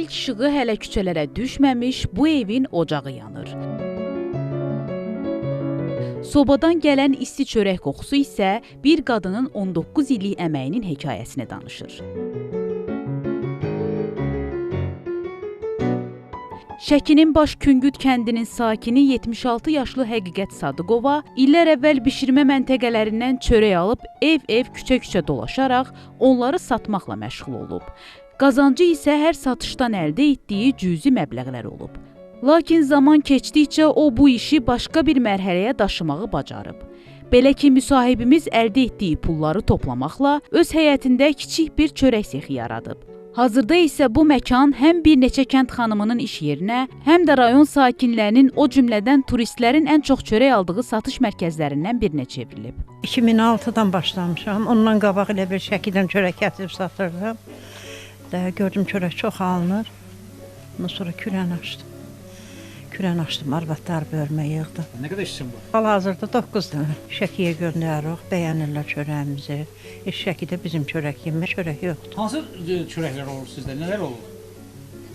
ilk işığı hələ küçələrə düşməmiş bu evin ocağı yanır. Sobadan gələn isti çörək qoxusu isə bir qadının 19 illik əməyinin hekayəsini danışır. Şəkinin Baş Küngüd kəndinin sakini 76 yaşlı Həqiqət Sadıqova illər əvvəl bişirmə məntəqələrindən çörək alıb ev-ev, küçə-küçə dolaşaraq onları satmaqla məşğul olub. Qazancı isə hər satışdan əldə etdiyi cüzi məbləğlər olub. Lakin zaman keçdikcə o bu işi başqa bir mərhələyə daşımağı bacarıb. Belə ki, müsahibimiz əldə etdiyi pulları toplamaqla öz həyətində kiçik bir çörək sexi yaradıb. Hazırda isə bu məkan həm bir neçə kənd xanımının iş yerinə, həm də rayon sakinlərinin, o cümlədən turistlərin ən çox çörək aldığı satış mərkəzlərindən birinə çevrilib. 2006-dan başlamışam. Ondan qabaq elə bir Şəkidən çörək kəsib satırdım. Gördüm çörək çox alınır. Ondan sonra kürən açdım. Kürən açdım, arvadlar bölmə yığdım. Nə qədər işçin var? Hal-hazırda 9 dənə. Şəkiyə göndəririk, bəyənirlər çörəyimizi. Şəkidə bizim çörək yemək, çörək yoxdur. Hansı çörəklər olur sizdə? Nələr olur?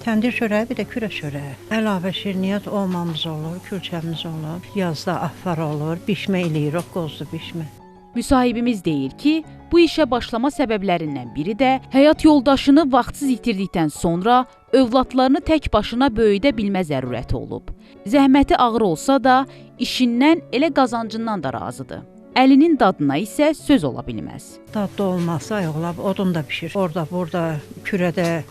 Təndir çörəyi, bir də kürə çörəyi. Əlavə şirniyyat olmamız olur, külçəmiz olur. Yazda affar olur, bişmə eləyirik, qozlu bişmə. Müsahibimiz deyir ki, bu işə başlama səbəblərindən biri də həyat yoldaşını vaxtsız itirdikdən sonra övladlarını tək başına böyüdə bilmə zərurəti olub. Zəhməti ağır olsa da, işindən elə qazancından da razıdır. Əlinin dadına isə söz ola bilməz. Dadlı olmazsa ayıqlab, odun da bişir. Orada, burada, kürədə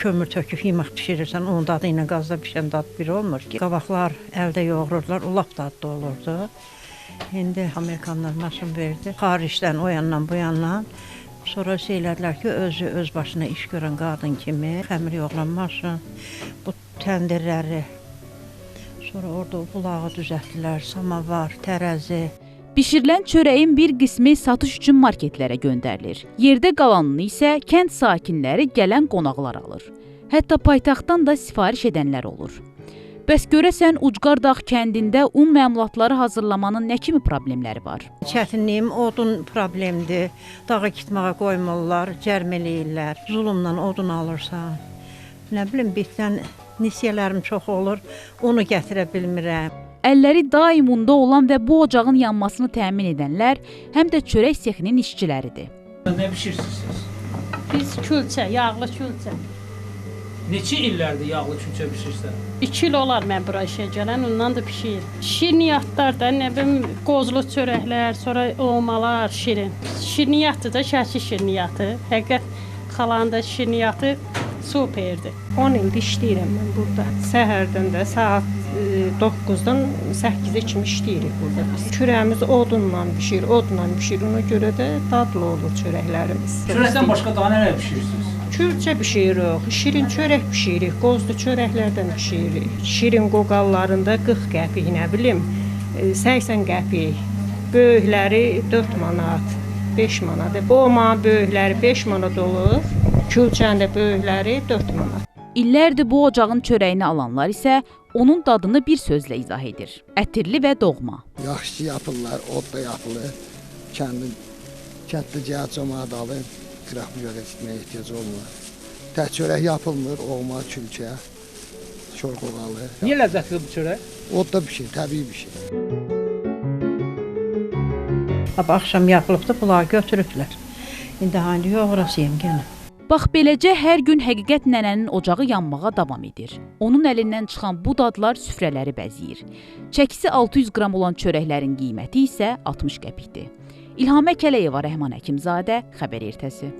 kömür töküb yemək bişirirsən, onun dadı ilə qazda bişən dad bir olmur ki. Qabaqlar əldə yoğururlar, o lap dadlı olurdu. İndi Amerikanlar maşın verdi. Xaricdən o yandan bu yandan. Sonra söylədilər ki, öz başına iş görən qadın kimi xəmir yoğuran maşın, bu təndirləri. Sonra orada bulağı düzəltdilər, samavar, tərəzi. Bişirilən çörəyin bir qismi satış üçün marketlərə göndərilir. Yerdə qalanını isə kənd sakinləri gələn qonaqlar alır. Hətta paytaxtdan da sifariş edənlər olur. Bəs görəsən Ucqardağ kəndində un məmulatları hazırlamanın nə kimi problemləri var? Çətinliyim odun problemdir. Dağa gitməyə qoymurlar, cərmələyirlər. Zulumla odun alırsan. Nə bilim, bitdən nisiyələrim çox olur. Onu gətirə bilmirəm. Əlləri daim unda olan və bu ocağın yanmasını təmin edənlər həm də çörək sexinin işçiləridir. Nə bişirirsiniz siz? Biz külçə, yağlı külçə. Neçə illərdir yağlı külçə bişirsən? 2 il olar mən bura işə gələn, ondan da pişir. Şirniyyatlar da, nə bilim, qozlu çörəklər, sonra olmalar, şirin. Şirniyyatdır da, Şəki şirniyyatı. Həqiqət xalanın da şirniyyatı superdir. 10 ildir işləyirəm mən burada. Səhərdən də saat 9-dan 8-ə kimi işləyirik burada biz. Kürəmiz odunla bişir, odunla bişir. Ona görə də dadlı olur çörəklərimiz. Çörəkdən başqa daha nələr bişirirsiniz? Külçə bişiririk, şirin çörək bişiririk, qozlu çörəklərdən bişiririk. Şirin qoğallarında 40 qəpik, nə bilim, 80 qəpik. Böyükləri 4 manat, 5 manat. Boğma böyükləri 5 manat olur, külçəndə böyükləri 4 manat. İllərdir bu ocağın çörəyini alanlar isə onun dadını bir sözlə izah edir. Ətirli və doğma. Yaxşı yapırlar, odda yapılır. Kəndli cəhət cəmaət alır. Qıraqlı görə etməyə ehtiyac olmur. Tək çörək yapılmır, olma, külçə, şorqoğalı. Niyə ləzzətli bu çörək? Odda bişir, təbii bişir. Axşam yapılıbdı, bulağı götürüblər. İndi hani yoğurasıyım gənə. Bax beləcə hər gün Həqiqət nənənin ocağı yanmağa davam edir. Onun əlindən çıxan bu dadlar süfrələri bəzəyir. Çəkisi 600 qram olan çörəklərin qiyməti isə 60 qəpikdir. İlhamə Kələyeva, Rəhman Həkimzadə, Xəbər Ertəsi.